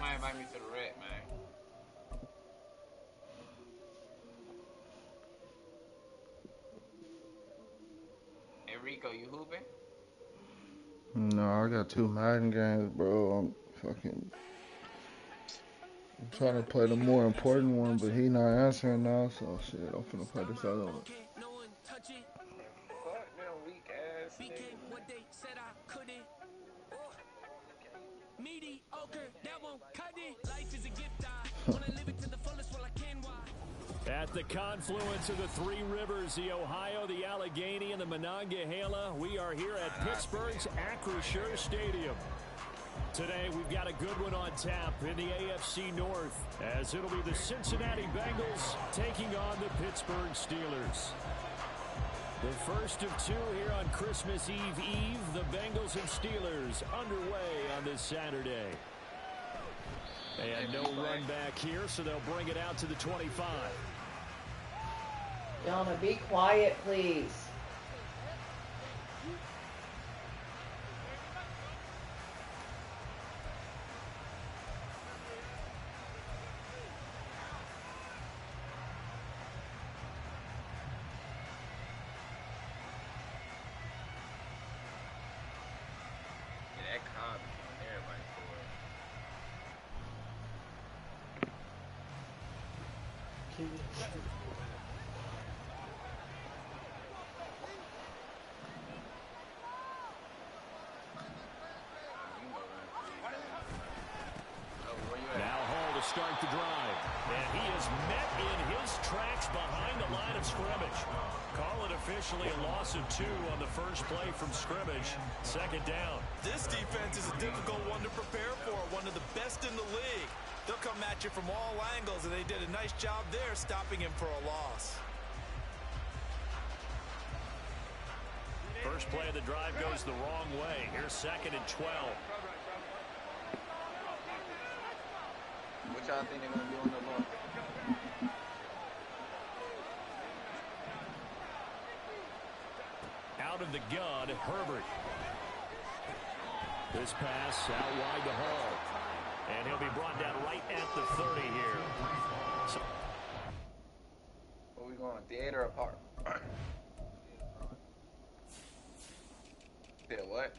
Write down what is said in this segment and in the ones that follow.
Somebody invite me to the rec, man. Hey Rico, you hooping? No, I got 2 Madden games, bro. I'm trying to play the more important one, but he not answering now, so shit, I'm finna play this other one. Fuck them weak ass niggas, man. Mediocre, that won't cut it. Life is a gift, I wanna live it to the fullest while I can. Why? At the confluence of the three rivers, the Ohio, the Allegheny, and the Monongahela, we are here at Pittsburgh's Acrisure Stadium. Today, we've got a good one on tap in the AFC North, as it'll be the Cincinnati Bengals taking on the Pittsburgh Steelers. The first of two here on Christmas Eve, the Bengals and Steelers underway on this Saturday. And no run back here, so they'll bring it out to the 25. Jonah, be quiet, please. Start the drive, and he is met in his tracks behind the line of scrimmage. Call it officially a loss of 2 on the first play from scrimmage. Second down. This defense is a difficult one to prepare for, one of the best in the league. They'll come at you from all angles, and they did a nice job there stopping him for a loss. First play of the drive goes the wrong way. Here's 2nd and 12. What y'all think they're gonna do on the ball? Out of the gun, Herbert. This pass out wide to Hall. And he'll be brought down right at the 30 here. So Where we going, theater or park? Yeah, what?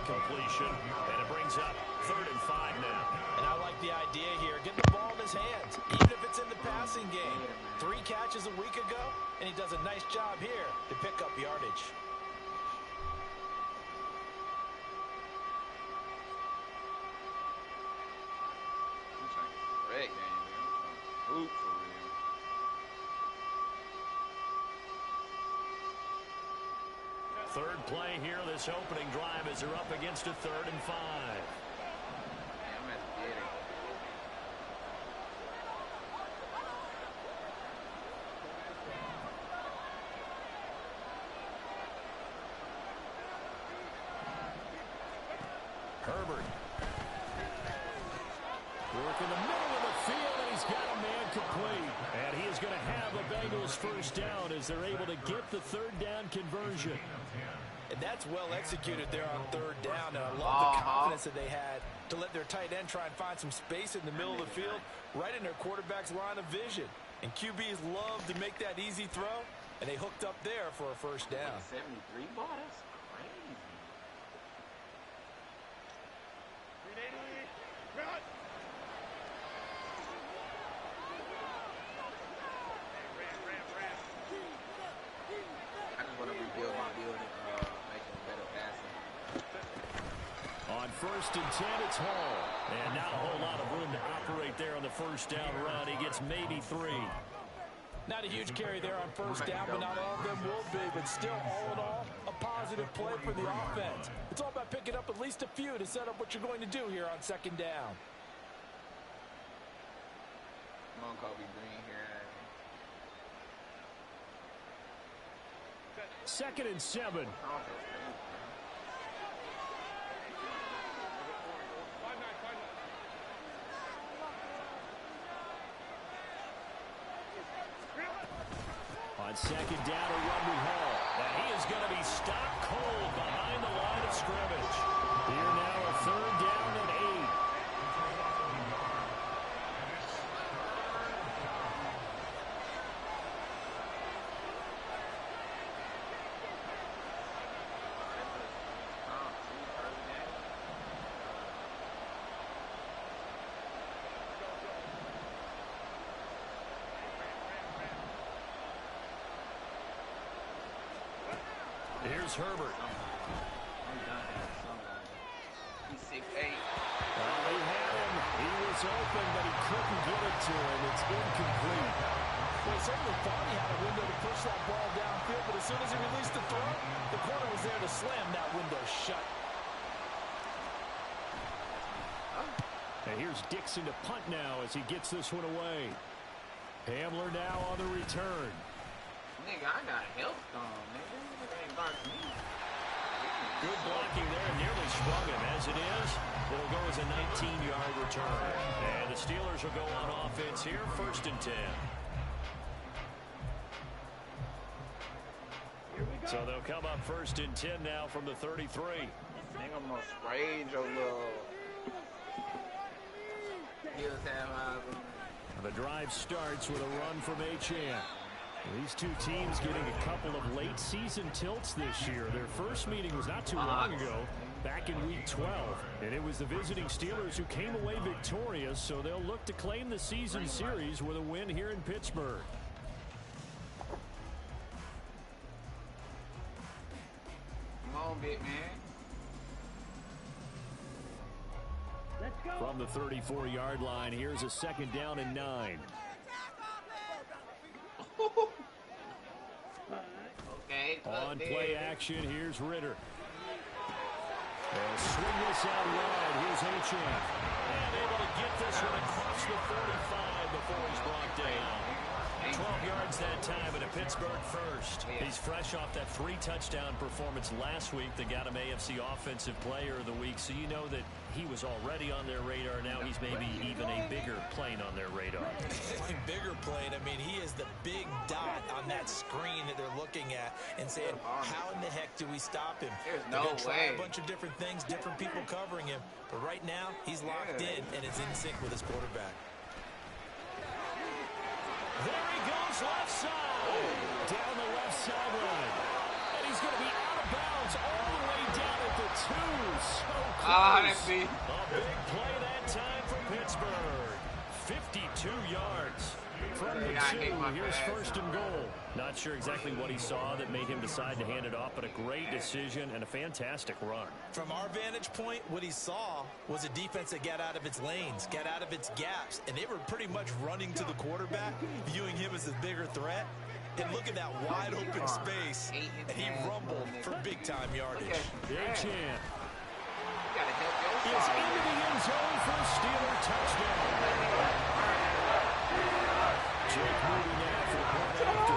completion, and it brings up 3rd and 5 now. And I like the idea here. Get the ball in his hands, even if it's in the passing game. 3 catches a week ago, and he does a nice job here to pick up yardage. Great game, man. Hoop for real. Third play here, this opening drive as they're up against a 3rd and 5. I'm at the theater. Herbert. Work in the middle of the field, and he's got a man complete. And he is going to have the Bengals first down as they're able to get the 3rd down conversion. And that's well executed there on 3rd down. And I love the confidence that they had to let their tight end try and find some space in the middle of the field, right in their quarterback's line of vision. And QBs love to make that easy throw, and they hooked up there for a first down. 73 ball? That's crazy. I just want to rebuild my building, make it better passing. On 1st and 10, it's Hall. And not a whole lot of room to operate there on the first down run. He gets maybe 3. Not a huge carry there on first down, but not all of them will be. But still, all in all, a positive play for the offense. It's all about picking up at least a few to set up what you're going to do here on 2nd down. on Kobe Green here. 2nd and 7. On 2nd down, a run with Hall. And he is going to be stopped cold behind the line of scrimmage. Here now a 3rd down and 8. Here's Herbert. He's 6'8". He had him. He was open, but he couldn't get it to him. It's incomplete. Well, he certainly thought he had a window to push that ball downfield, but as soon as he released the throw, the corner was there to slam that window shut. And here's Dixon to punt now as he gets this one away. Hamler now on the return. Nigga, I got health gone, nigga. Ain't blocked me. Good blocking there, nearly sprung him. As it is, it'll go as a 19-yard return. And the Steelers will go on offense here, 1st and 10. So they'll come up 1st and 10 now from the 33. Nigga, I'm gonna spray your little... The drive starts with a run from Achane. These two teams getting a couple of late season tilts this year. Their first meeting was not too long ago, back in week 12. And it was the visiting Steelers who came away victorious, so they'll look to claim the season series with a win here in Pittsburgh. Come on, big man. From the 34-yard line, here's a 2nd down and 9. Okay, on play action, here's Ritter. They'll swing this out wide. Here's Achane. And able to get this one across the 45 before he's brought down. 12 yards that time and a Pittsburgh first. He's fresh off that 3-touchdown performance last week that got him AFC Offensive Player of the Week, so you know that he was already on their radar. Now he's maybe even a bigger plane on their radar. Bigger plane. I mean, he is the big dot on that screen that they're looking at and saying, how in the heck do we stop him? There's they're no gonna try way. a bunch of different things, different people covering him. But right now, he's locked in and is in sync with his quarterback. There he goes left side. Down the left sideline. And he's going to be out of bounds all the way down at the 2. So close. That's me. A big play that time for Pittsburgh. 52 yards from the 2. Here's 1st and goal. Not sure exactly what he saw that made him decide to hand it off, but a great decision and a fantastic run. From our vantage point, what he saw was a defense that got out of its lanes, got out of its gaps, and they were pretty much running to the quarterback, viewing him as a bigger threat. And look at that wide open space, and he rumbled for big-time yardage. Achane is into the end zone for a Steeler touchdown. Jake Moody now for the point after.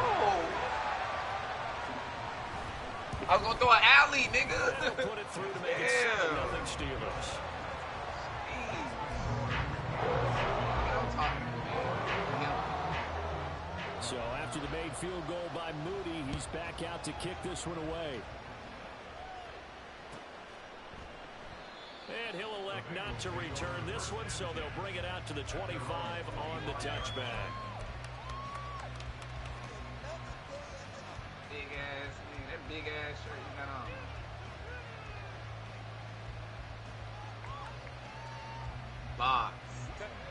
I was gonna throw an alley, nigga. That'll put it through to make it 7-0 Steelers. So after the made field goal by Moody, he's back out to kick this one away. And he'll elect not to return this one, so they'll bring it out to the 25 on the touchback. Big ass, man. That big ass shirt you got on. Box.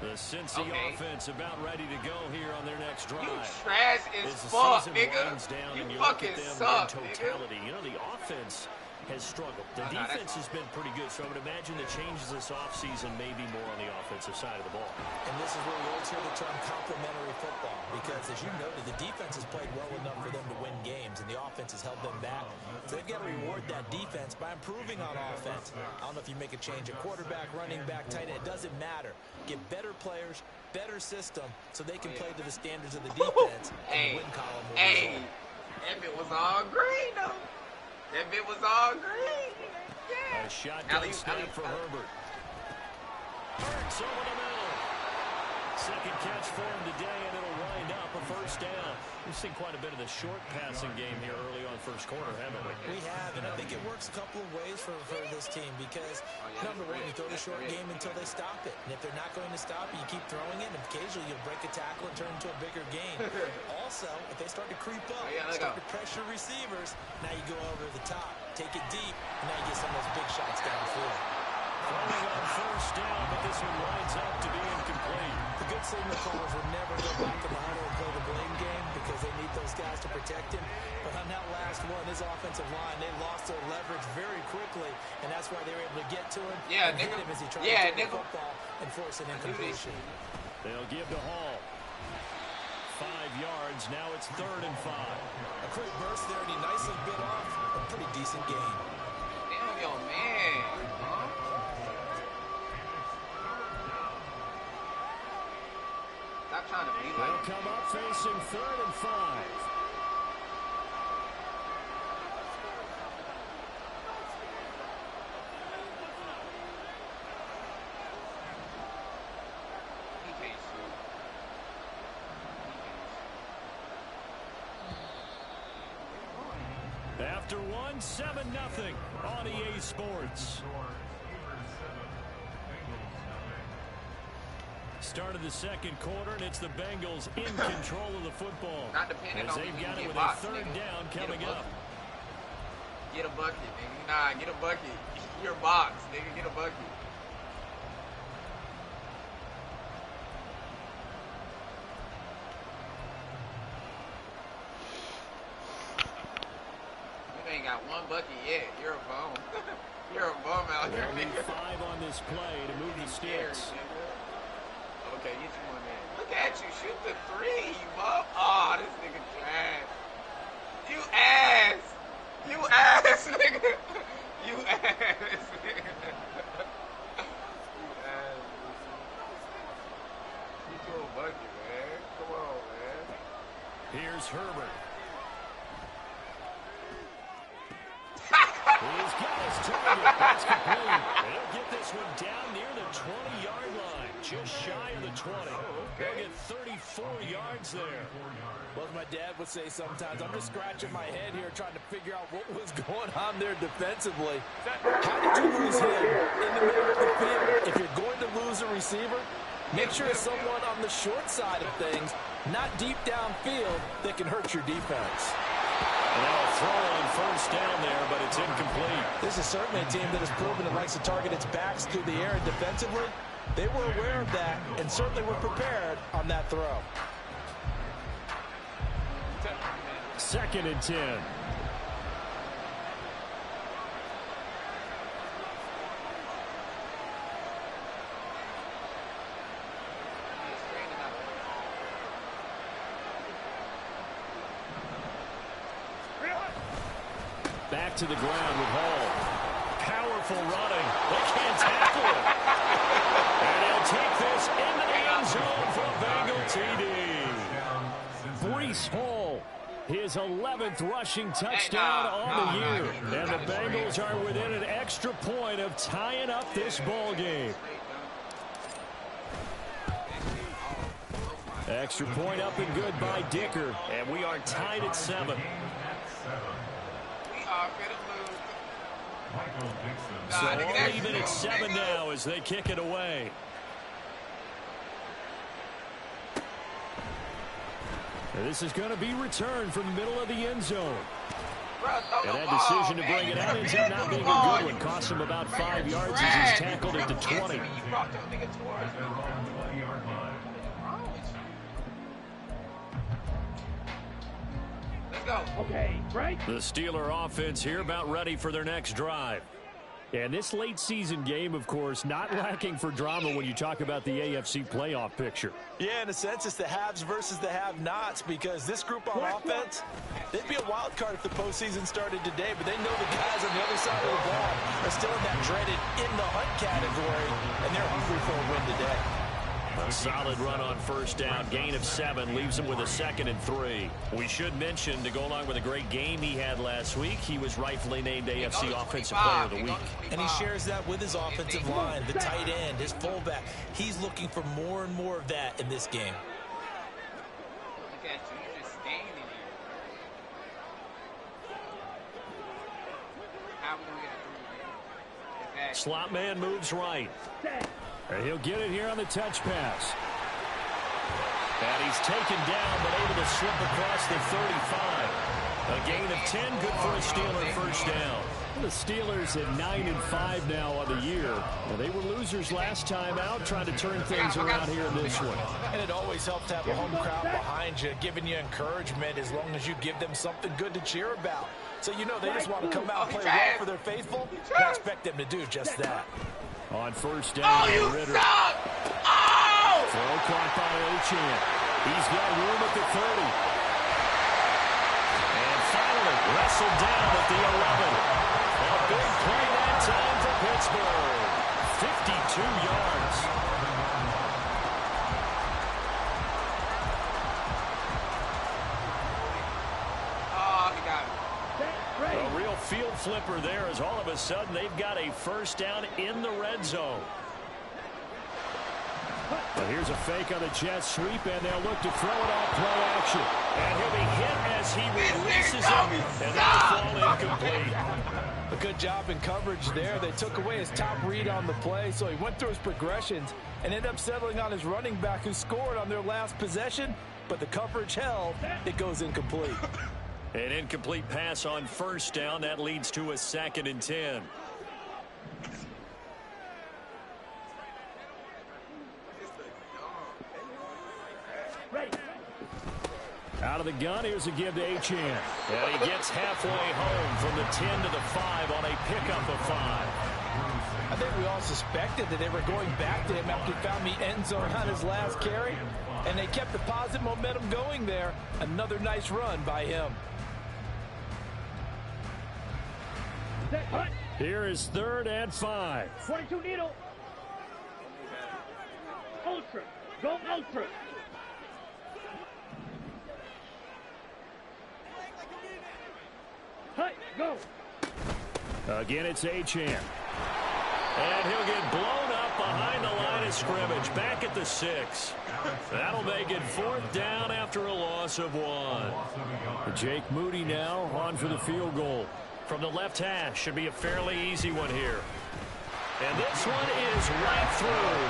The Cincy offense about ready to go here on their next drive. You trash as fuck, nigga. You fucking suck, in totality. nigga. You know, the offense has struggled. The defense has been pretty good, so I would imagine the changes this offseason may be more on the offensive side of the ball. And this is where we always hear the term complementary football, because as you noted, the defense has played well enough for them to win games, and the offense has held them back. So they've got to reward that defense by improving on offense. I don't know if you make a change at quarterback, running back, tight end. It doesn't matter. Get better players, better system, so they can play to the standards of the defense. And the win column will result. That bit was all green, though. That bit was all green. Yeah. A shotgun snap for Herbert. Hurts over the middle. Second catch for him today, and it'll wind up a first down. We've seen quite a bit of the short passing game here early on first quarter, haven't we? We have, and I think it works a couple of ways for this team because, number one, you throw the short game until they stop it. And if they're not going to stop it, you keep throwing it, and occasionally you'll break a tackle and turn into a bigger gain. Also, if they start to creep up, start to pressure receivers, now you go over the top, take it deep, and now you get some of those big shots downfield. Throwing on first down, but this one lines up to be incomplete. The good signal callers will never go back in the huddle and play the blame game because they need those guys to protect him. But on that last one, his offensive line, they lost their leverage very quickly, and that's why they were able to get to him and hit him as he tried to take the football and force an incompletion. They'll give to Hall. 5 yards, now it's 3rd and 5. A quick burst there, and he nicely bit off a pretty decent gain. Damn, yo, man. Stop trying to be like. They'll come up facing 3rd and 5. He can't shoot. After one, 7-0 on EA Sports. Start of the second quarter, and it's the Bengals in control of the football. Not dependent as on they've got it with box, a 3rd nigga. down coming up. Get a bucket, nigga. Nah, get a bucket. Your box, nigga. Get a bucket. You ain't got one bucket yet. You're a bum. You're a bum out here, They'll need nigga. 5 on this play to move the sticks. Okay, get you one man. Look at you, shoot the 3, you bum. Oh, this nigga trash. You ass. You ass, nigga. You ass, nigga. You ass. Get you a bucket, man. Come on, man. Here's Herbert. He's got his target. That's complete. They'll get this one down near the 20-yard line, just shy of the 20. They'll get 34 yards there. Well, as my dad would say sometimes, I'm just scratching my head here trying to figure out what was going on there defensively. How did you lose him in the middle of the field? If you're going to lose a receiver, make sure it's someone on the short side of things, not deep downfield, that can hurt your defense. Now a throw on first down there, but it's incomplete. This is certainly a team that has proven it likes to target its backs through the air, and defensively, they were aware of that and certainly were prepared on that throw. 2nd and 10. Back to the ground with Hall. Powerful running. They can't tackle it. And he'll take this into the end zone for a Bengal TD. Breece Hall, his 11th rushing touchdown on the year. And the Bengals are within an extra point of tying up this ball game. Extra point up and good by Dicker. And we are tied at 7. So all even at 7 now as they kick it away. And this is going to be returned from the middle of the end zone. And that decision to bring it out ends up not being a good one. Cost him about 5 yards as he's tackled at the 20. Let's go. Okay, right. The Steeler offense here about ready for their next drive. And this late season game, of course, not lacking for drama when you talk about the AFC playoff picture. Yeah, in a sense, it's the haves versus the have-nots, because this group on offense, they'd be a wild card if the postseason started today, but they know the guys on the other side of the ball are still in that dreaded in-the-hunt category, and they're hungry for a win today. A solid run on first down. Gain of 7 leaves him with a 2nd and 3. We should mention, to go along with a great game he had last week, he was rightfully named AFC Offensive Player of the Week. And he shares that with his offensive line, the tight end, his fullback. He's looking for more and more of that in this game. Look at you, you're just standing here. How we gonna get through? Slot man moves right. And he'll get it here on the touch pass. And he's taken down, but able to slip across the 35. A gain of 10, good for a Steeler first down. The Steelers at 9-5 now on the year. Well, they were losers last time out, trying to turn things around here in this one. And it always helps to have a home crowd behind you, giving you encouragement as long as you give them something good to cheer about. So you know they just want to come out and play well for their faithful. I expect them to do just that. On first down, Ritter. Throw caught by Achane. He's got room at the 30. And finally wrestled down at the 11. A big play that time for Pittsburgh. 52 yards. Oh, he got it. A real field flipper there, as all of a sudden they've got a first down in the red zone. But here's a fake on the jet sweep, and they'll look to throw it off play action. And he'll be hit as he releases him, and that'll fall incomplete. A good job in coverage there. They took away his top read on the play, so he went through his progressions and ended up settling on his running back, who scored on their last possession, but the coverage held. It goes incomplete. An incomplete pass on first down. That leads to a 2nd and 10. Out of the gun, here's a give to Achane. And he gets halfway home from the 10 to the 5 on a pickup of 5. I think we all suspected that they were going back to him after he found the end zone on his last carry, and they kept the positive momentum going there. Another nice run by him. Here is 3rd and 5. 22 needle. Ultra. Go ultra. Hey, go. Again, it's Achane. And he'll get blown up behind the line of scrimmage. Back at the 6. That'll make it 4th down after a loss of 1. Jake Moody now on for the field goal. From the left hash, should be a fairly easy one here. And this one is right through.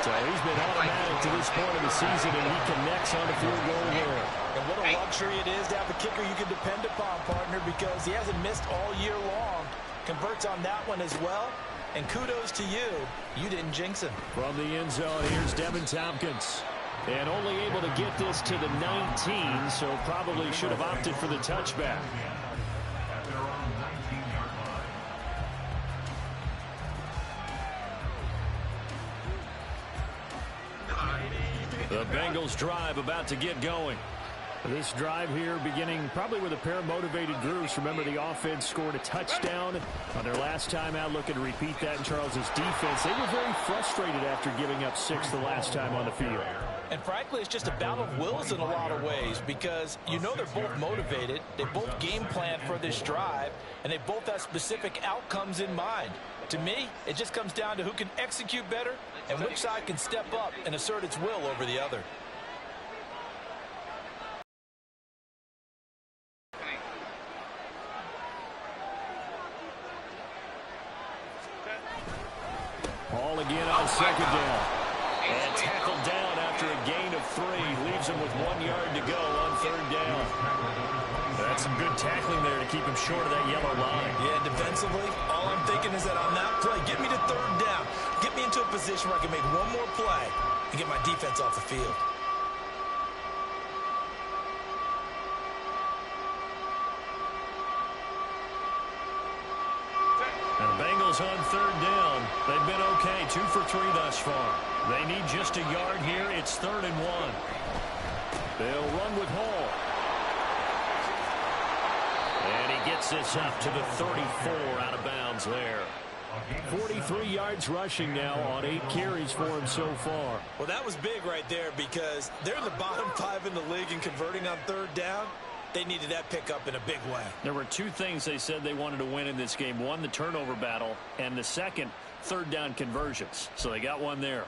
So he's been automatic to this point of the season, and he connects on the field goal there. And what a luxury it is to have a kicker you can depend upon, partner, because he hasn't missed all year long. Converts on that one as well. And kudos to you. You didn't jinx him. From the end zone, here's Devin Tompkins. And only able to get this to the 19, so probably should have opted for the touchback. The Bengals drive about to get going. This drive here beginning probably with a pair of motivated groups. Remember, the offense scored a touchdown on their last time out. Looking to repeat that in Charles's defense. They were very frustrated after giving up 6 the last time on the field. And frankly, it's just a battle of wills in a lot of ways, because you know they're both motivated. They both game plan for this drive, and they both have specific outcomes in mind. To me, it just comes down to who can execute better and which side can step up and assert its will over the other. Ball again on 2nd down. And tackled down after a gain of 3. Leaves him with 1 yard to go on 3rd down. That's some good tackling there to keep him short of that yellow line. Yeah, defensively, all I'm thinking is that on that play, get me to 3rd down. Get me into a position where I can make one more play and get my defense off the field. And the Bengals on third down. They've been okay, 2 for 3 thus far. They need just a yard here. It's 3rd and 1. They'll run with Hall. And he gets this up to the 34, out of bounds there. 43 yards rushing now on 8 carries for him so far. Well, that was big right there because they're in the bottom 5 in the league and converting on third down. They needed that pickup in a big way. There were 2 things they said they wanted to win in this game. One, the turnover battle, and the second, third down conversions. So they got one there.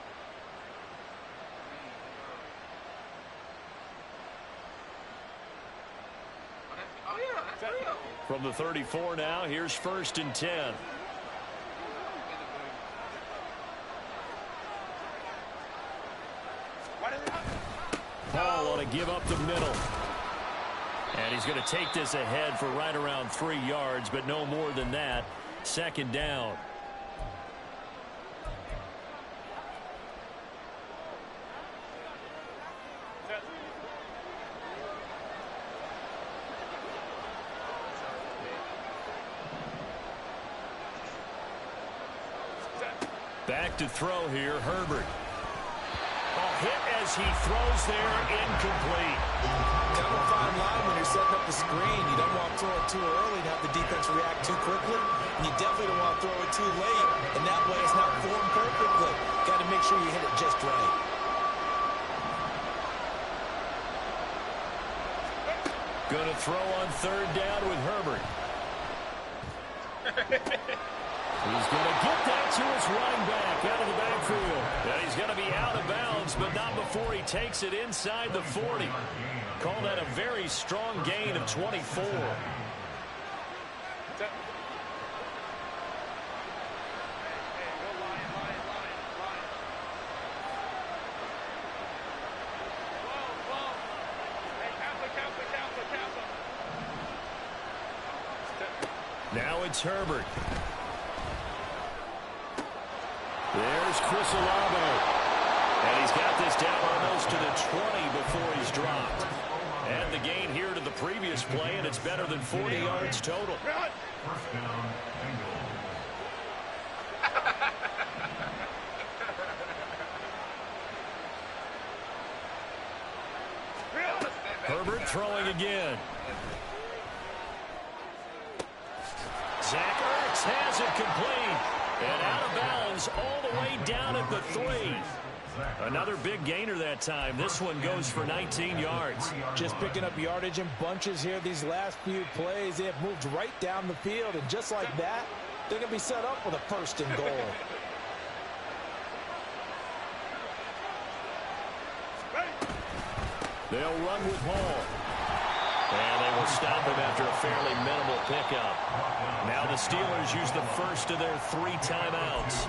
Oh, yeah, that's real. From the 34 now, here's 1st and 10. Paul on a give up the middle. And he's going to take this ahead for right around 3 yards, but no more than that. 2nd down. Back to throw here, Herbert. Hit as he throws there, incomplete. Kind of a fine line when you're setting up the screen. You don't want to throw it too early and have the defense react too quickly. And you definitely don't want to throw it too late. And that way it's not formed perfectly. Got to make sure you hit it just right. Going to throw on 3rd down with Herbert. He's going to get that to his running back out of the backfield. And he's going to be out of bounds, but not before he takes it inside the 40. Call that a very strong gain of 24. Now it's Herbert. There's Chris Olave. And he's got this down almost to the 20 before he's dropped. And the gain here to the previous play, and it's better than 40 yards total. Herbert throwing again. Zach Ertz has it complete. And out of bounds all the way down at the 3. Another big gainer that time. This one goes for 19 yards. Just picking up yardage in bunches here these last few plays. They have moved right down the field, and just like that, they're going to be set up with a 1st and goal. They'll run with Hall. And they will stop him after a fairly minimal pickup. Now the Steelers use the first of their 3 timeouts,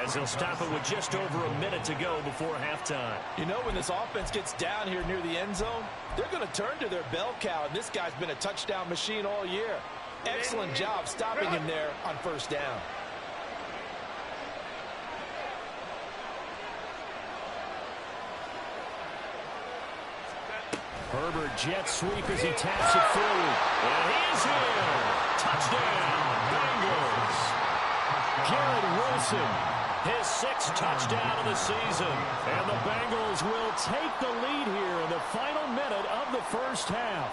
as they'll stop it with just over a minute to go before halftime. You know, when this offense gets down here near the end zone, they're going to turn to their bell cow, and this guy's been a touchdown machine all year. Excellent job stopping him there on 1st down. Herbert jet sweep as he taps it forward. And he's here. Touchdown, Bengals. Garrett Wilson, his 6th touchdown of the season. And the Bengals will take the lead here in the final minute of the 1st half.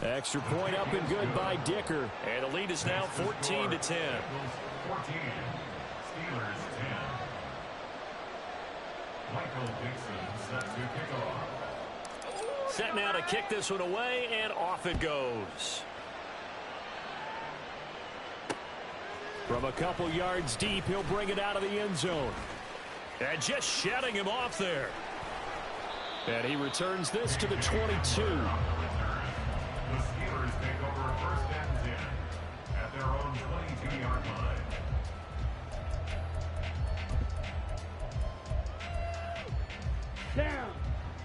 Extra point up and good by Dicker. And the lead is now 14-10. 14. Steelers 10. Michael Dixon set to kick off. Set now to kick this one away, and off it goes. From a couple yards deep, he'll bring it out of the end zone. And just shutting him off there. And he returns this to the 22. The Steelers take over 1st and 10 at their own 22-yard line. Down.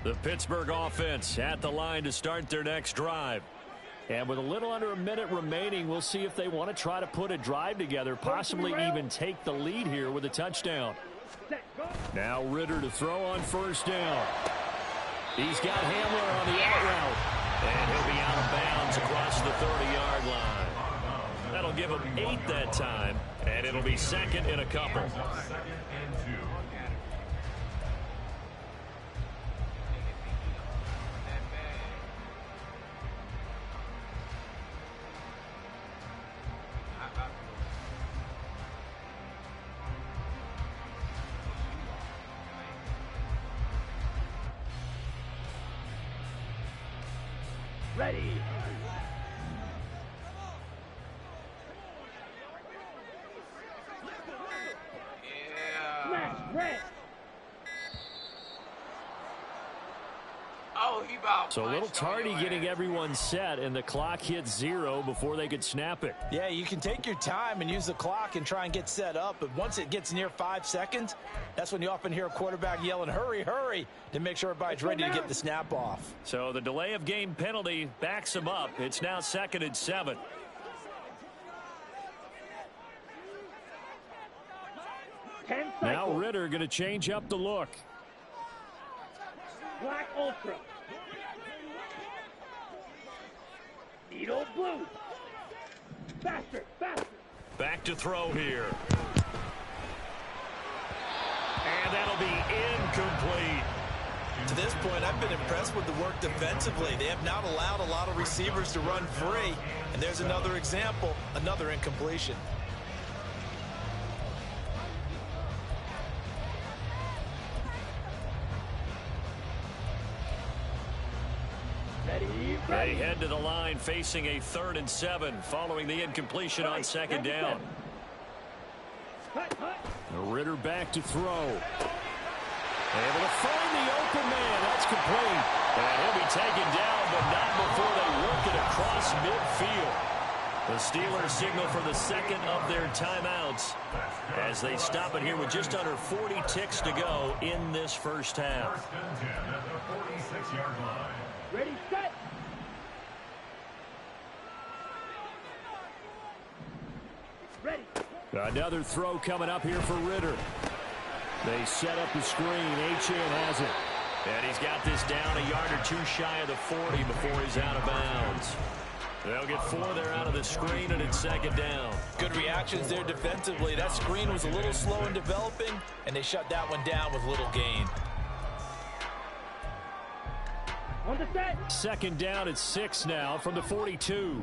The Pittsburgh offense at the line to start their next drive. And with a little under a minute remaining, we'll see if they want to try to put a drive together, possibly even take the lead here with a touchdown. Set. Go. Now Ritter to throw on first down. He's got Hamler on the out route. And he'll be out of bounds across the 30-yard line. That'll give him 8 that time. And it'll be second in a couple. Ready. Yeah. Smash. Red. Oh, he about So a little punched on tardy your getting ass. everyone set, and the clock hits 0 before they could snap it. Yeah, you can take your time and use the clock and try and get set up, but once it gets near 5 seconds, that's when you often hear a quarterback yelling, hurry, hurry, to make sure everybody's ready to get the snap off. So the delay of game penalty backs him up. It's now 2nd and 7. Now Ritter going to change up the look. Black Ultra. Needle blue. Faster, faster. Back to throw here. And that'll be incomplete. To this point, I've been impressed with the work defensively. They have not allowed a lot of receivers to run free. And there's another example, another incompletion. They head to the line facing a 3rd and 7 following the incompletion on 2nd down. Ritter back to throw. Able to find the open man. That's complete. And he'll be taken down, but not before they work it across midfield. The Steelers signal for the second of their timeouts as they stop it here with just under 40 ticks to go in this first half. Ready, set. Ready. Another throw coming up here for Ritter. They set up the screen. Achane has it. And he's got this down a yard or 2 shy of the 40 before he's out of bounds. They'll get 4 there out of the screen, and it's 2nd down. Good reactions there defensively. That screen was a little slow in developing, and they shut that one down with little gain. On the set. 2nd down at 6 now from the 42.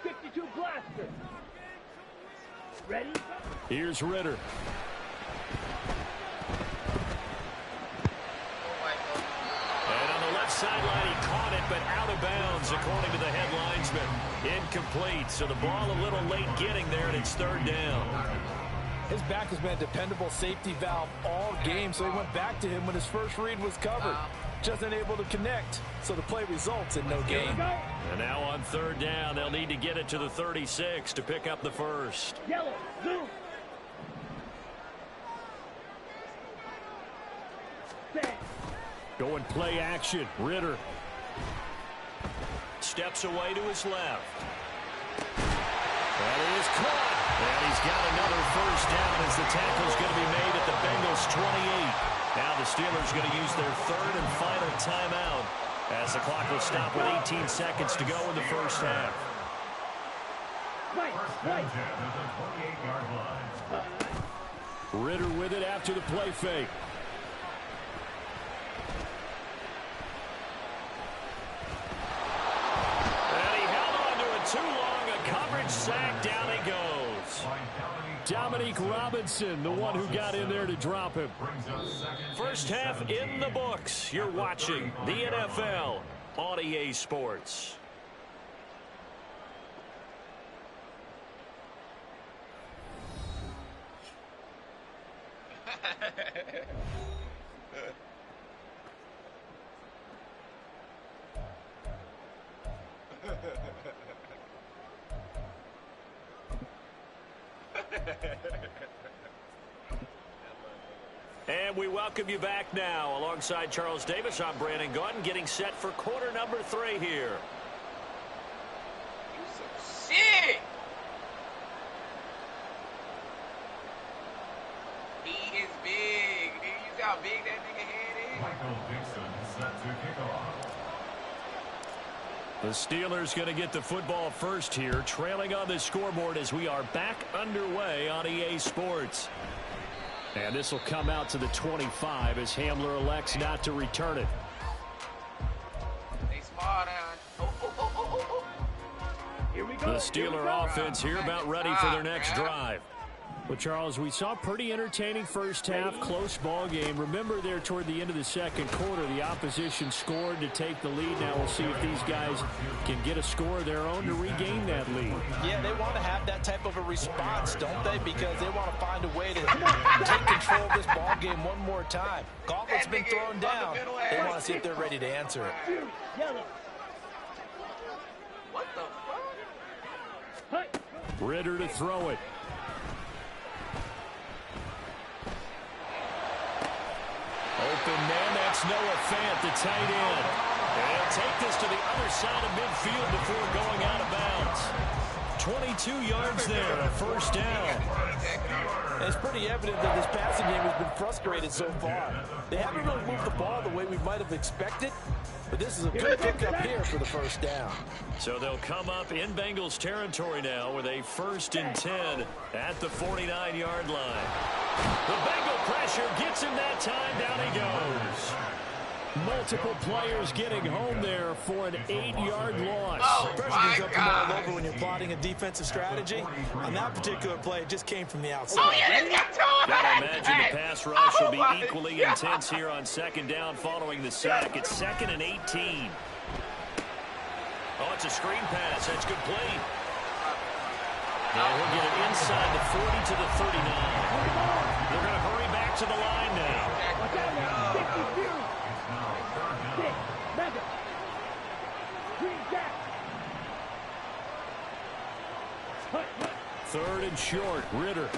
52 blaster. Ready. Here's Ritter. And on the left sideline, he caught it, but out of bounds, according to the head linesman. Incomplete, so the ball a little late getting there, and it's 3rd down. His back has been a dependable safety valve all game, so he went back to him when his first read was covered. Just unable to connect, so the play results in no gain. And now on 3rd down, they'll need to get it to the 36 to pick up the first. Yellow. Blue. Set. Going play action. Ritter steps away to his left. That is caught. And he's got another first down as the tackle's going to be made at the Bengals 28. Now the Steelers going to use their 3rd and final timeout as the clock will stop with 18 seconds to go in the first half. Right. Ritter with it after the play fake. And he held on to it too long. A coverage sack. Down he goes. Dominique Robinson, the one who got in there to drop him. First half in the books. You're watching the NFL on EA Sports. And we welcome you back now. Alongside Charles Davis, I'm Brandon Gaudin, getting set for quarter number 3 here. You some shit. big that nigga head is. The Steelers going to get the football first here, trailing on the scoreboard as we are back underway on EA Sports. And this will come out to the 25 as Hamler elects not to return it. They small down. Here we go. The Steeler offense here about ready for their next drive. Well, Charles, we saw a pretty entertaining first half, close ball game. Remember there toward the end of the second quarter, the opposition scored to take the lead. Now we'll see if these guys can get a score of their own to regain that lead. Yeah, they want to have that type of a response, don't they? Because they want to find a way to take control of this ball game one more time. Gauntlet's been thrown down. They want to see if they're ready to answer it. Yellow. What the fuck? Ritter to throw it. Open man, that's Noah Fant, the tight end. And he'll take this to the other side of midfield before going out of bounds. 22 yards there, a first down. And it's pretty evident that this passing game has been frustrated so far. They haven't really moved the ball the way we might have expected, but this is a good pickup here for the first down. So they'll come up in Bengals territory now with a 1st and 10 at the 49-yard line. The Bengal pressure gets him that time. Down he goes. Multiple players getting home there for an 8-yard loss. Pressure can jump them all over when you're plotting a defensive strategy. On that particular play, it just came from the outside. Oh, yeah, this got two. Gotta imagine the pass rush will be equally intense here on second down following the sack. It's 2nd and 18. Oh, it's a screen pass. That's good play. Now he'll get it inside the 40 to the 39. They're going to hurry back to the line now. Watch out now. 52. 6. Mega. Green Jack. 3rd and short. Ritter.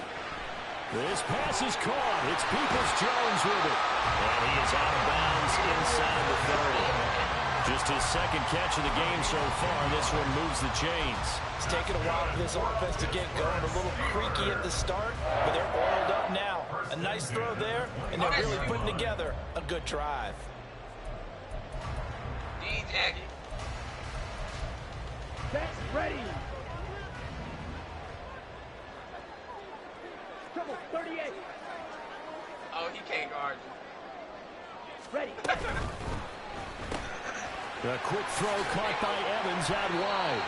This pass is caught. It's Peoples-Jones with it. And he is out of bounds inside the 30. Just his second catch of the game so far. This one moves the chains. It's taken a while for this offense to get going. A little creaky at the start, but they're oiled up now. A nice throw there, and they're really putting together a good drive. D-Jackie. Set. Ready. Trouble. 38. Oh, he can't guard you. Ready. A quick throw caught by Evans out wide.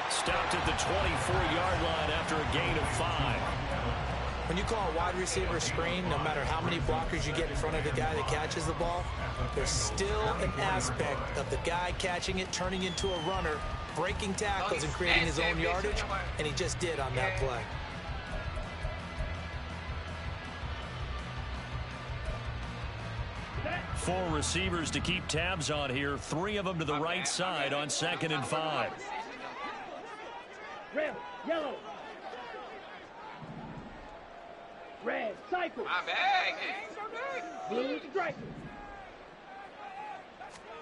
Stopped at the 24-yard line after a gain of 5. When you call a wide receiver screen, no matter how many blockers you get in front of the guy that catches the ball, there's still an aspect of the guy catching it, turning into a runner, breaking tackles and creating his own yardage, and he just did on that play. Four receivers to keep tabs on here. 3 of them to the right side on 2nd and 5. Red. Yellow. Red. Cycle. My bag. It ain't so good. Blue. Striker.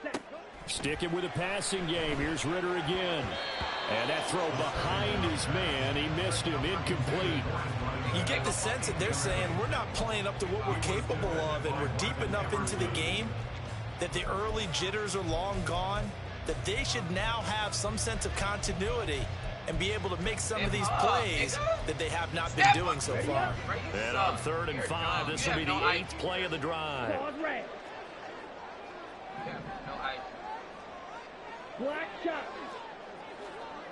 Set. Sticking with a passing game. Here's Ritter again. And that throw behind his man. He missed him. Incomplete. You get the sense that they're saying we're not playing up to what we're capable of, and we're deep enough into the game that the early jitters are long gone, that they should now have some sense of continuity and be able to make some of these plays that they have not been doing so far. And on 3rd and 5, this will be the 8th play of the drive. Pause. Red. Yeah, no ice. Black shot.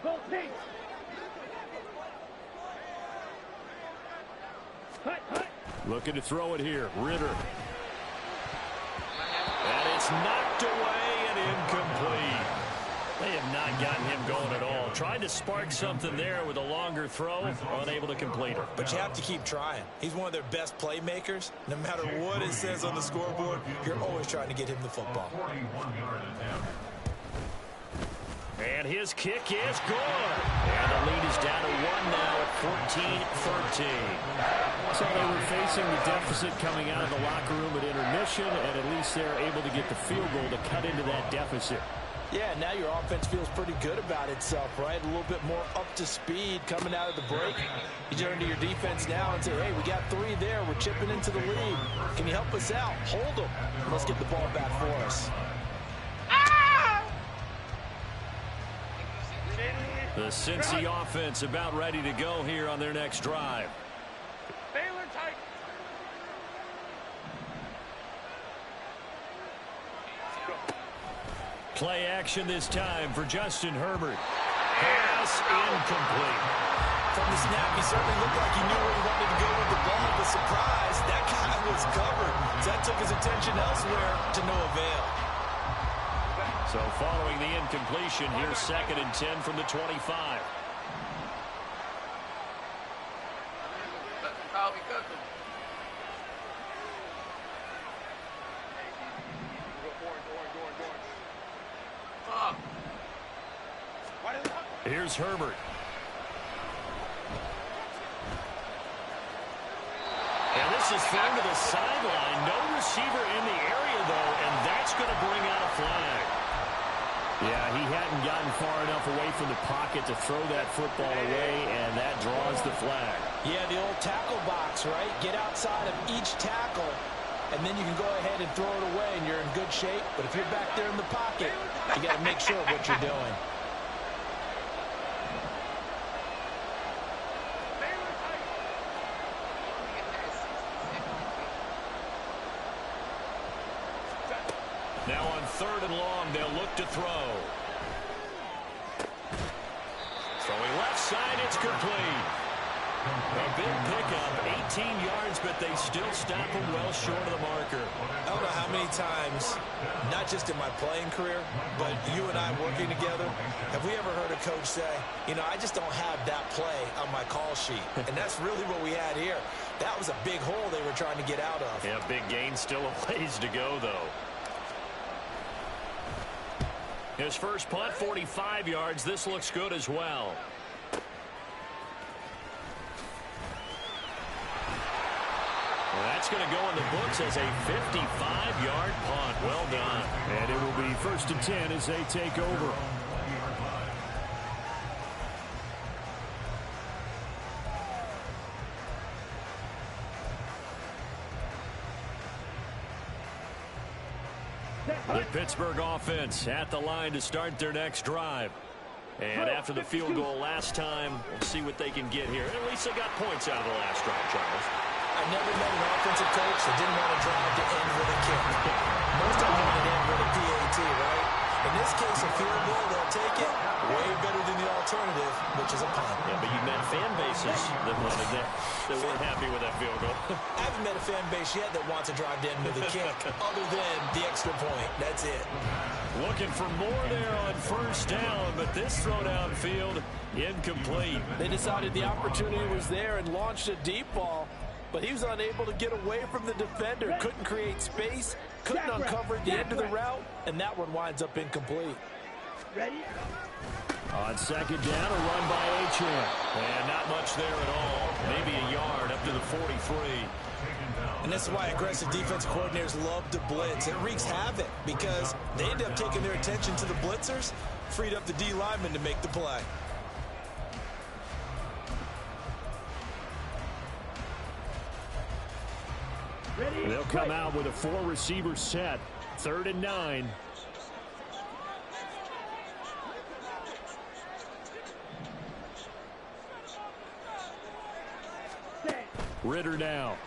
Go pink. Hut. Looking to throw it here. Ritter. And it's knocked away and incomplete. They have not gotten him going at all. Tried to spark something there with a longer throw. Unable to complete it. But you have to keep trying. He's one of their best playmakers. No matter what it says on the scoreboard, you're always trying to get him the football. And his kick is good. And the lead is down to 1 now at 14-13. So they were facing the deficit coming out of the locker room at intermission, and at least they're able to get the field goal to cut into that deficit. Yeah, now your offense feels pretty good about itself, right? A little bit more up to speed coming out of the break. You turn to your defense now and say, hey, we got 3 there. We're chipping into the lead. Can you help us out? Hold them. Let's get the ball back for us. The Cincy offense about ready to go here on their next drive. Baylor tight. Play action this time for Justin Herbert. Pass incomplete. From the snap, he certainly looked like he knew where he wanted to go with the ball, but surprise, that guy was covered. So that took his attention elsewhere to no avail. So following the incompletion, here's 2nd and 10 from the 25. Call me Cooker. Here's Herbert. And this is thrown to the sideline. No receiver in the area, though, and that's going to bring out a flag. Yeah, he hadn't gotten far enough away from the pocket to throw that football away, and that draws the flag. Yeah, the old tackle box, right? Get outside of each tackle, and then you can go ahead and throw it away, and you're in good shape. But if you're back there in the pocket, you got to make sure of what you're doing. Now on 3rd and long, they'll look to throw. Throwing left side, it's complete. A big pickup, 18 yards, but they still stop him well short of the marker. I don't know how many times, not just in my playing career, but you and I working together, have we ever heard a coach say, you know, I just don't have that play on my call sheet. And that's really what we had here. That was a big hole they were trying to get out of. Yeah, big gain, still a ways to go, though. His first punt, 45 yards. This looks good as well. Well, that's going to go in the books as a 55-yard punt. Well done. And it will be 1st and 10 as they take over. The Pittsburgh offense at the line to start their next drive. And after the field goal last time, we'll see what they can get here. At least they got points out of the last drive, Charles. I never met an offensive coach that didn't want to drive to end with a kick. Most of them want to end with a PAT, right? In this case, a field goal, they'll take it. Way better than the alternative, which is a punt. Yeah, but you've met fan bases that wanted that weren't happy with that field goal. I haven't met a fan base yet that wants to drive to end with a kick, other than the extra point. That's it. Looking for more there on 1st down, but this throw downfield, incomplete. They decided the opportunity was there and launched a deep ball, but he was unable to get away from the defender. Couldn't create space, couldn't uncover the end of the route, and that one winds up incomplete. Ready? On 2nd down, a run by Achane. And not much there at all. Maybe a yard up to the 43. And this is why aggressive defensive coordinators love to blitz. It wreaks havoc because they end up taking their attention to the blitzers, freed up the D lineman to make the play. They'll come out with a 4-receiver set. 3rd and 9. Ritter now.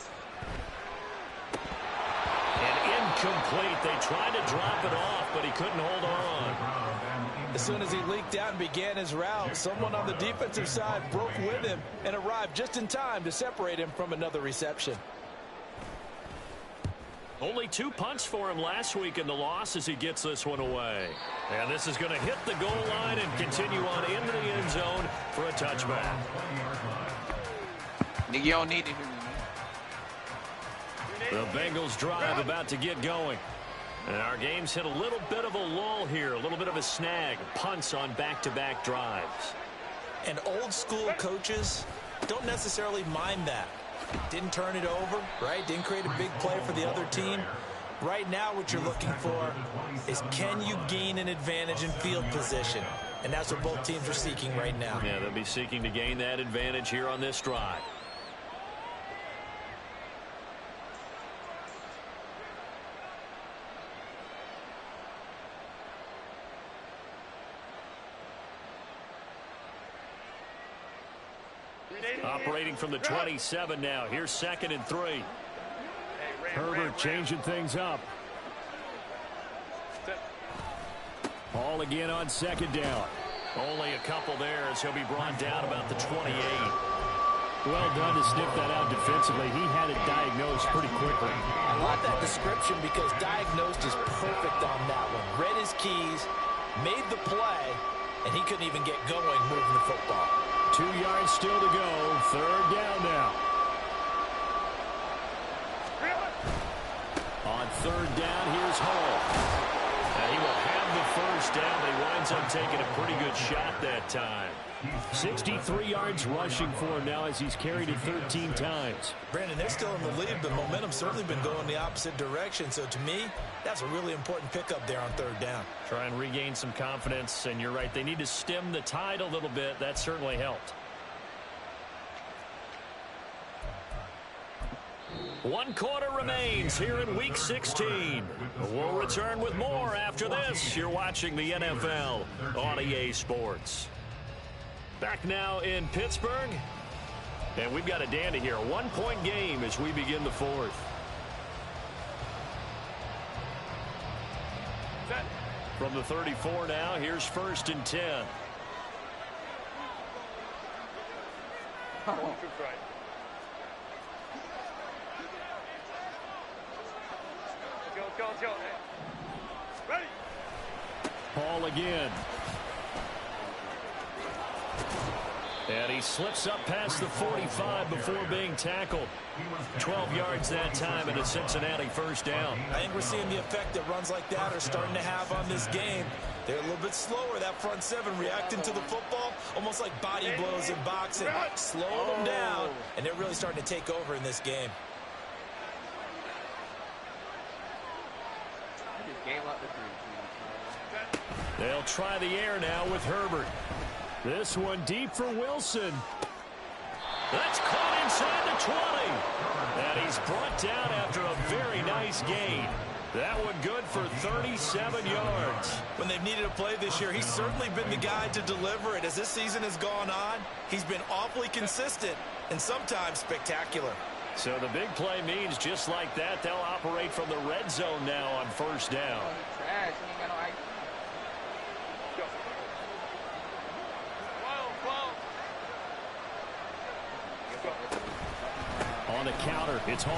And incomplete. They tried to drop it off, but he couldn't hold on. As soon as he leaked out and began his route, someone on the defensive side broke with him and arrived just in time to separate him from another reception. Only 2 punts for him last week in the loss as he gets this one away. And this is going to hit the goal line and continue on into the end zone for a touchback. Nigga, you don't need to hear me. The Bengals drive about to get going. And our game's hit a little bit of a lull here, a little bit of a snag. Punts on back-to-back drives. And old school coaches don't necessarily mind that. Didn't turn it over, right? Didn't create a big play for the other team. Right now what you're looking for is can you gain an advantage in field position? And that's what both teams are seeking right now. Yeah, they'll be seeking to gain that advantage here on this drive. Operating from the 27 now. Here's 2nd and 3. Herbert changing things up. Ball again on 2nd down. Only a couple there as he'll be brought down about the 28. Well done to sniff that out defensively. He had it diagnosed pretty quickly. I love that description because diagnosed is perfect on that one. Read his keys, made the play, and he couldn't even get going moving the football. 2 yards still to go. 3rd down now. On 3rd down, here's Hall. He will have the 1st down, but he winds up taking a pretty good shot that time. 63 yards rushing for him now as he's carried it 13 times. Brandon, they're still in the lead, but momentum's certainly been going the opposite direction. So to me, that's a really important pickup there on 3rd down. Try and regain some confidence, and you're right, they need to stem the tide a little bit. That certainly helped. 1 quarter remains here in Week 16. We'll return with more after this. You're watching the NFL on EA Sports. Back now in Pittsburgh. And we've got a dandy here. A 1-point game as we begin the 4th. From the 34 now, here's 1st and 10. Go. Ready. Paul again. And he slips up past the 45 before being tackled. 12 yards that time and a Cincinnati 1st down. I think we're seeing the effect that runs like that are starting to have on this game. They're a little bit slower, that front 7, reacting to the football, almost like body blows in boxing. Slow them down, and they're really starting to take over in this game. They'll try the air now with Herbert. This one deep for Wilson. That's caught inside the 20. And he's brought down after a very nice gain. That one good for 37 yards. When they've needed a play this year, he's certainly been the guy to deliver it. As this season has gone on, he's been awfully consistent and sometimes spectacular. So the big play means just like that, they'll operate from the red zone now on 1st down. On the counter, it's Hall.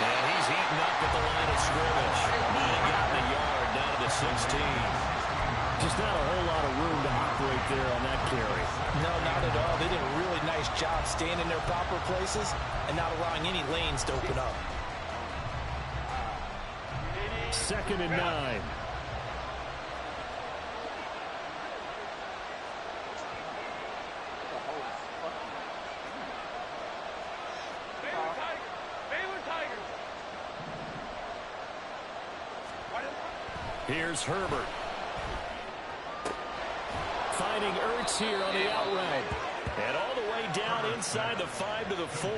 And he's eaten up at the line of scrimmage. Might have gotten a yard down to the 16. Just not a whole lot of room to operate there on that carry. No, not at all. They did a really nice job staying in their proper places and not allowing any lanes to open up. 2nd and 9. Here's Herbert. Finding Ertz here on the out route. And all the way down inside the 5 to the 4.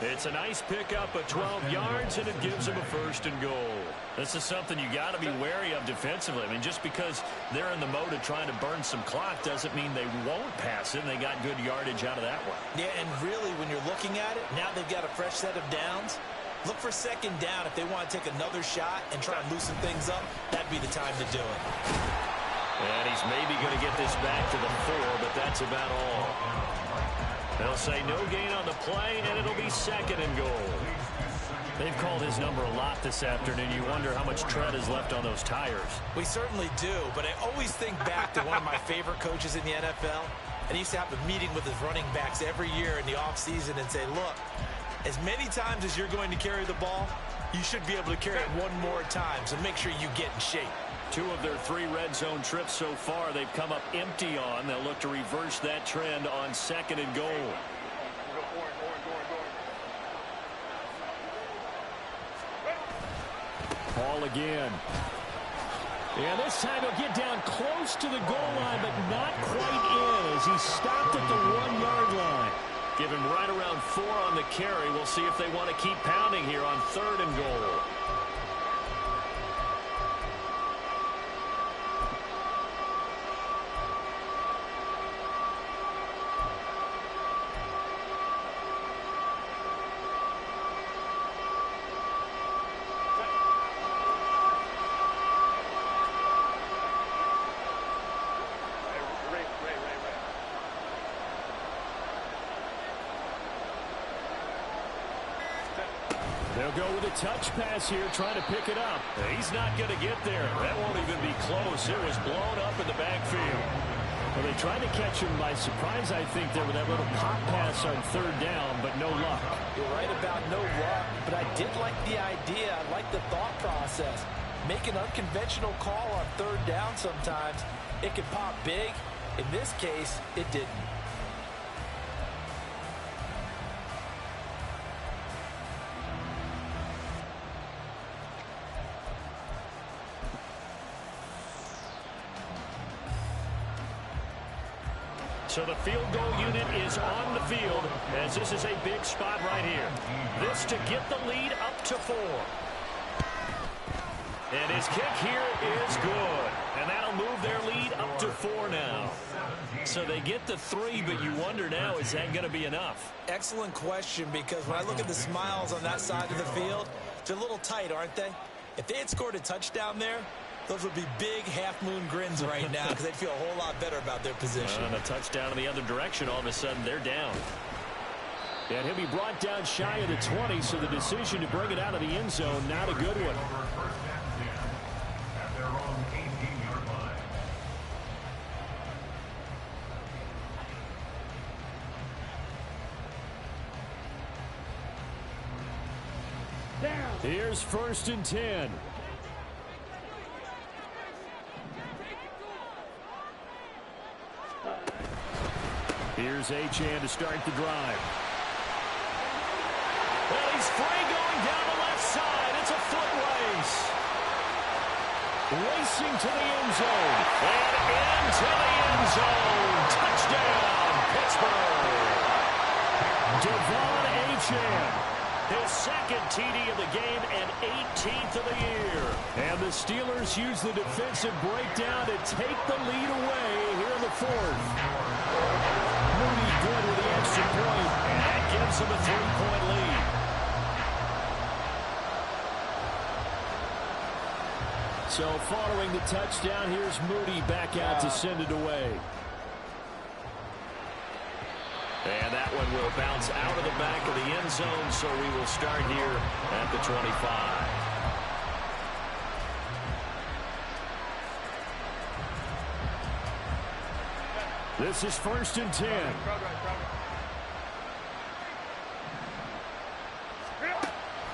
It's a nice pickup of 12 yards, and it gives them a 1st and goal. This is something you got to be wary of defensively. I mean, just because they're in the mode of trying to burn some clock doesn't mean they won't pass it. They got good yardage out of that one. Yeah, and really, when you're looking at it, now they've got a fresh set of downs. Look for 2nd down if they want to take another shot and try and loosen things up. That'd be the time to do it. And he's maybe going to get this back to the 4, but that's about all. They'll say no gain on the play, and it'll be 2nd and goal. They've called his number a lot this afternoon. You wonder how much tread is left on those tires. We certainly do, but I always think back to one of my favorite coaches in the NFL, and he used to have a meeting with his running backs every year in the offseason and say, look, as many times as you're going to carry the ball, you should be able to carry it one more time, so make sure you get in shape. 2 of their 3 red zone trips so far they've come up empty on. They'll look to reverse that trend on 2nd and goal. Ball again. And this time he'll get down close to the goal line, but not quite in as he stopped at the 1-yard line. Give him right around 4 on the carry. We'll see if they want to keep pounding here on 3rd and goal. They'll go with a touch pass here, trying to pick it up. He's not going to get there. That won't even be close. It was blown up in the backfield. Well, they tried to catch him by surprise, I think, there with that little pop pass on 3rd down, but no luck. You're right about no luck, but I did like the idea. I like the thought process. Make an unconventional call on 3rd down sometimes. It can pop big. In this case, it didn't. So the field goal unit is on the field as this is a big spot right here. This to get the lead up to 4. And his kick here is good. And that'll move their lead up to 4 now. So they get the 3, but you wonder now, is that going to be enough? Excellent question, because when I look at the smiles on that side of the field, they're a little tight, aren't they? If they had scored a touchdown there, those would be big half-moon grins right now because they'd feel a whole lot better about their position. And a touchdown in the other direction, all of a sudden they're down. And he'll be brought down shy of the 20, so the decision to bring it out of the end zone, not a good one. Here's 1st and 10. Here's Achane to start the drive. Well, he's free going down the left side. It's a foot race. Racing to the end zone. And into the end zone. Touchdown, Pittsburgh. Devon Achane. His 2nd TD of the game and 18th of the year. And the Steelers use the defensive breakdown to take the lead away here in the 4th. Mooney good with the extra point, and that gives him a 3-point lead. So following the touchdown, here's Mooney back out to send it away. And that one will bounce out of the back of the end zone, so we will start here at the 25. This is 1st and 10.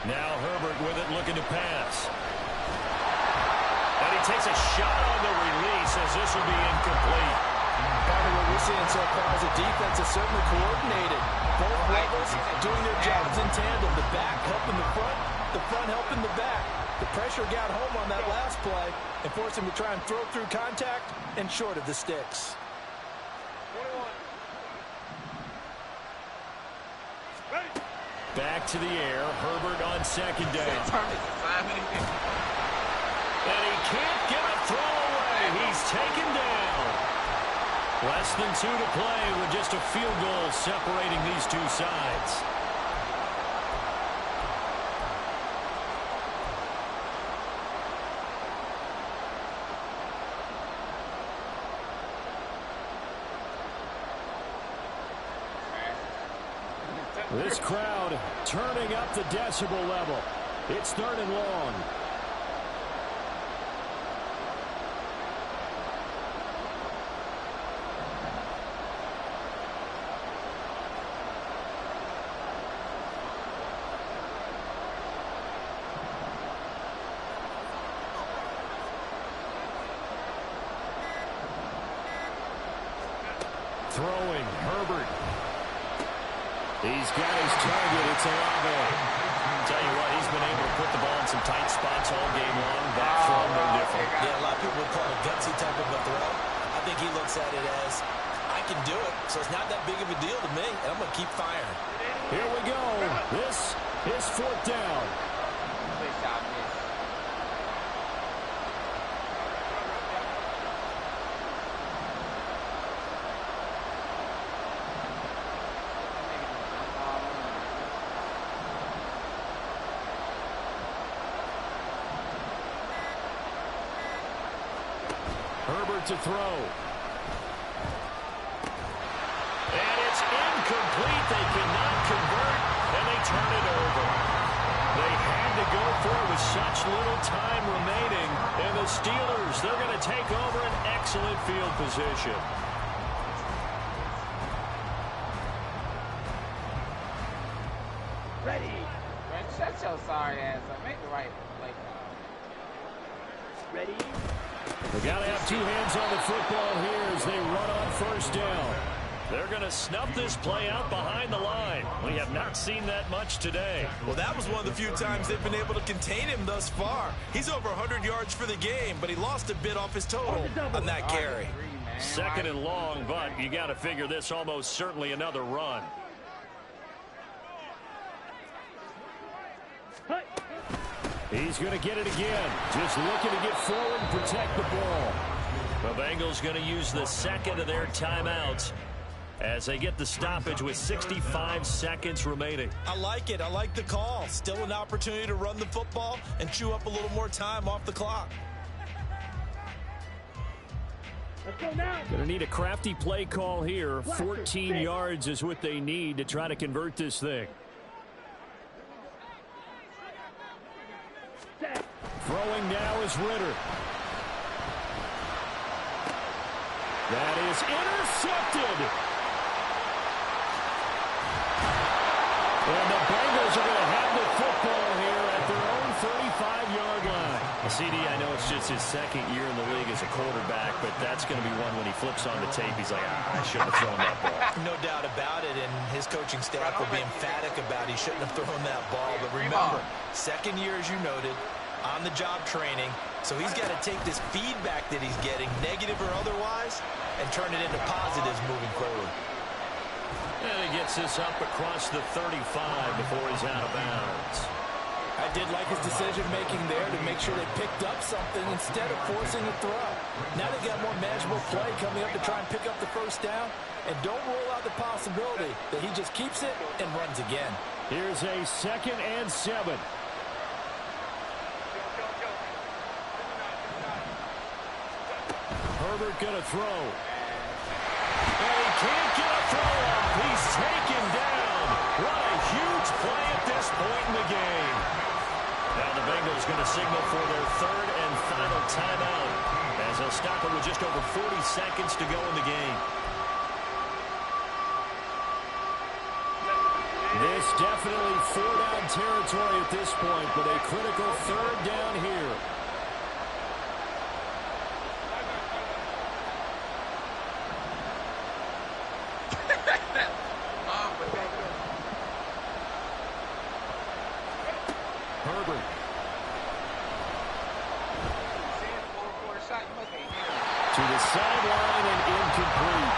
Now Herbert with it, looking to pass. And he takes a shot on the release as this will be incomplete. Part of what we're seeing so far is the defense is certainly coordinated. Both levels doing their jobs in tandem. The back helping the front helping the back. The pressure got home on that last play and forced him to try and throw through contact and short of the sticks. 21. Back to the air. Herbert on 2nd down. And he can't get a throw away. He's taken down. Less than 2 to play with just a field goal separating these two sides. This crowd turning up the decibel level. It's 3rd and long. Throwing, Herbert. He's got his target. It's Olave. tell you what, he's been able to put the ball in some tight spots all game long. That throw, no different. Yeah, a lot of people would call it a gutsy type of a throw. I think he looks at it as, I can do it, so it's not that big of a deal to me, and I'm going to keep firing. Here we go. This is 4th down. Good shot, miss. Herbert to throw. And it's incomplete. They cannot convert, and they turn it over. They had to go for it with such little time remaining. And the Steelers, they're going to take over an excellent field position. Ready. Man, shut your sorry ass up. Make the right play. Ready. They got to have two hands on the football here as they run on 1st down. They're going to snuff this play out behind the line. We have not seen that much today. Well, that was one of the few times they've been able to contain him thus far. He's over 100 yards for the game, but he lost a bit off his total on that carry. 2nd and long, but you got to figure this almost certainly another run. He's going to get it again. Just looking to get forward and protect the ball. The Bengals going to use the 2nd of their timeouts as they get the stoppage with 65 seconds remaining. I like it. I like the call. Still an opportunity to run the football and chew up a little more time off the clock. Let's go now. Going to need a crafty play call here. 14 yards is what they need to try to convert this thing. Throwing now is Ritter. That is intercepted. And the Bengals are going to have the football here at their own 35-yard line. CD, I know it's just his 2nd year in the league as a quarterback, but that's going to be one when he flips on the tape, he's like, I shouldn't have thrown that ball. No doubt about it, and his coaching staff will be emphatic about he shouldn't have thrown that ball. But remember, 2nd year, as you noted, on-the-job training, so he's got to take this feedback that he's getting, negative or otherwise, and turn it into positives moving forward. And he gets this up across the 35 before he's out of bounds. I did like his decision-making there to make sure they picked up something instead of forcing a throw. Now they got more manageable play coming up to try and pick up the 1st down, and don't rule out the possibility that he just keeps it and runs again. Here's a 2nd and 7. Herbert going to throw. And he can't get a throw off. He's taken down. What a huge play at this point in the game. Now the Bengals going to signal for their 3rd and final timeout as they'll stop it with just over 40 seconds to go in the game. This definitely 4-down territory at this point, but a critical 3rd down here. Herbert. To the sideline and incomplete.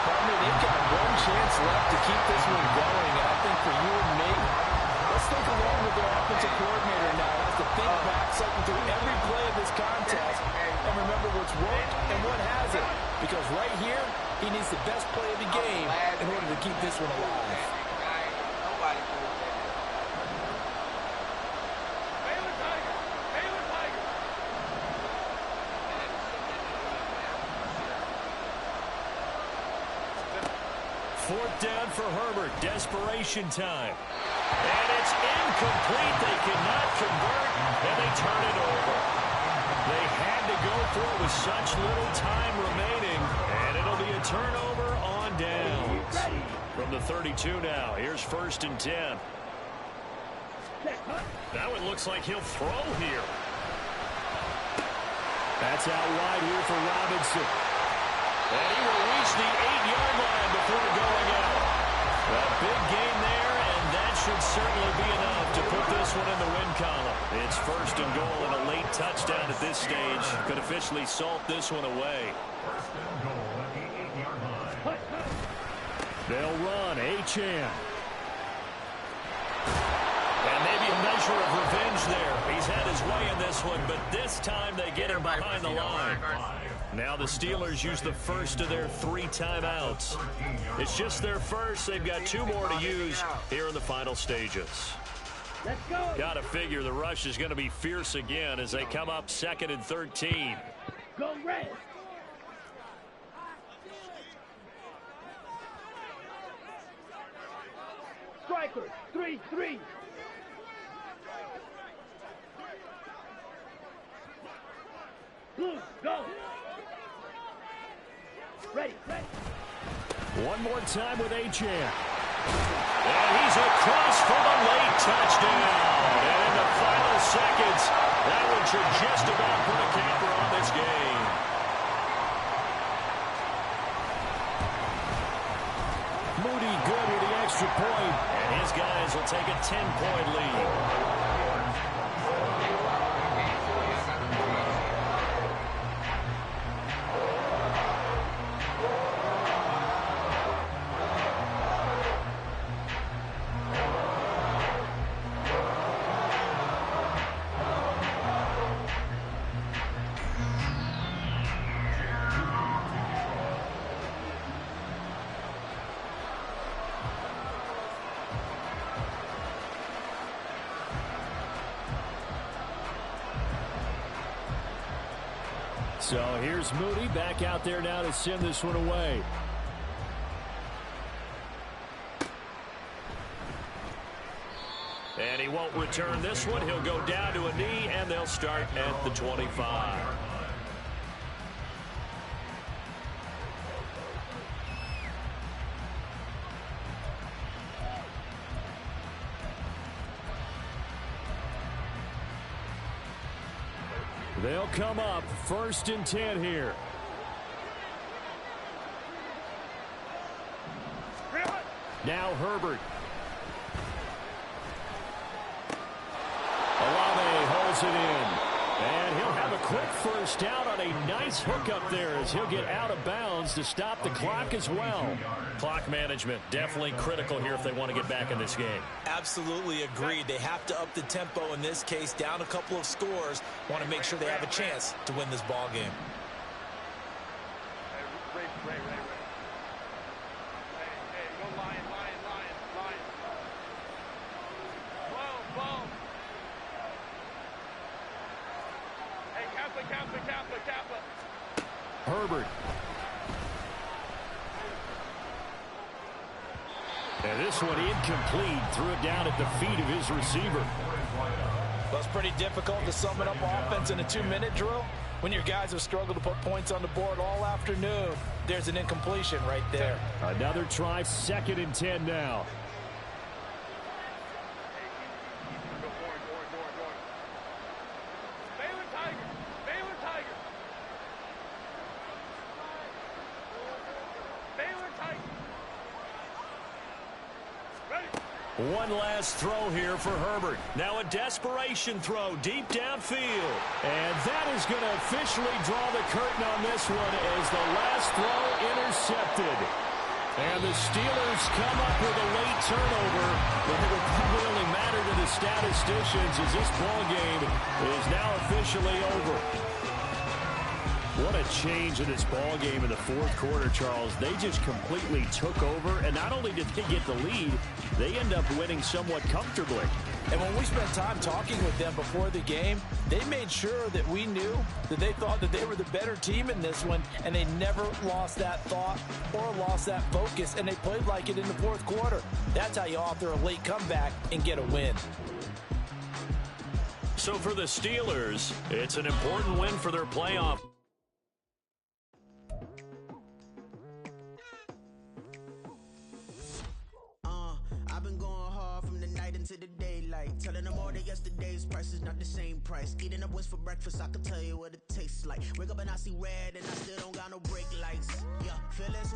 Partner, they've got one chance left to keep this one going, and I think for you and me, let's think along with their offensive coordinator now. Has to think back, cycle through every play of this contest, and remember what's worked and what hasn't. Because right here, he needs the best play of the game in order to keep this one alive. Nobody moved that. Fourth down for Herbert. Desperation time. And it's incomplete. They cannot convert, and they turn it over. They had to go for it with such little time remaining, and it'll be a turnover on downs. From the 32 now, here's 1st and 10. Now it looks like he'll throw here. That's out wide here for Robinson. And he will reach the 8-yard line before going out. A big gain there, and that should certainly be enough to put this one in the win column. It's 1st and goal and a late touchdown at this stage could officially salt this one away. They'll run Achane. And maybe a measure of revenge there. He's had his way in this one, but this time they get him behind the line. Now the Steelers use the first of their 3 timeouts. It's just their first. They've got 2 more to use here in the final stages. Let's go. Got to figure the rush is going to be fierce again as they come up 2nd and 13. Go red. Strikers, 3-3. Blue, go. Ready. One more time with Achane. And he's across for the late touchdown. And in the final seconds, that one should just about put a camper on this game. Moody good with the extra point, and his guys will take a 10-point lead. So here's Moody back out there now to send this one away. And he won't return this one. He'll go down to a knee, and they'll start at the 25. They'll come up 1st and 10 here. Now Herbert. Olave holds it in. And he'll have a quick first down on a nice hook up there as he'll get out of bounds to stop the clock as well. Clock management definitely critical here if they want to get back in this game. Absolutely agreed. They have to up the tempo in this case, down a couple of scores. Want to make sure they have a chance to win this ball game. Herbert. And this one incomplete. Threw it down at the feet of his receiver. Well, it's pretty difficult to sum it up offense in a 2-minute drill when your guys have struggled to put points on the board all afternoon. There's an incompletion right there. Another try, 2nd and 10 now. One last throw here for Herbert. Now a desperation throw deep downfield. And that is going to officially draw the curtain on this one as the last throw intercepted. And the Steelers come up with a late turnover, but it will probably only matter to the statisticians as this ball game is now officially over. What a change in this ball game in the 4th quarter, Charles. They just completely took over, and not only did they get the lead, they end up winning somewhat comfortably. And when we spent time talking with them before the game, they made sure that we knew that they thought that they were the better team in this one, and they never lost that thought or lost that focus, and they played like it in the 4th quarter. That's how you author a late comeback and get a win. So for the Steelers, it's an important win for their playoff. To the daylight, telling them all that yesterday's price is not the same price. Eating up what's for breakfast, I can tell you what it tastes like. Wake up and I see red, and I still don't got no brake lights. Yeah, feeling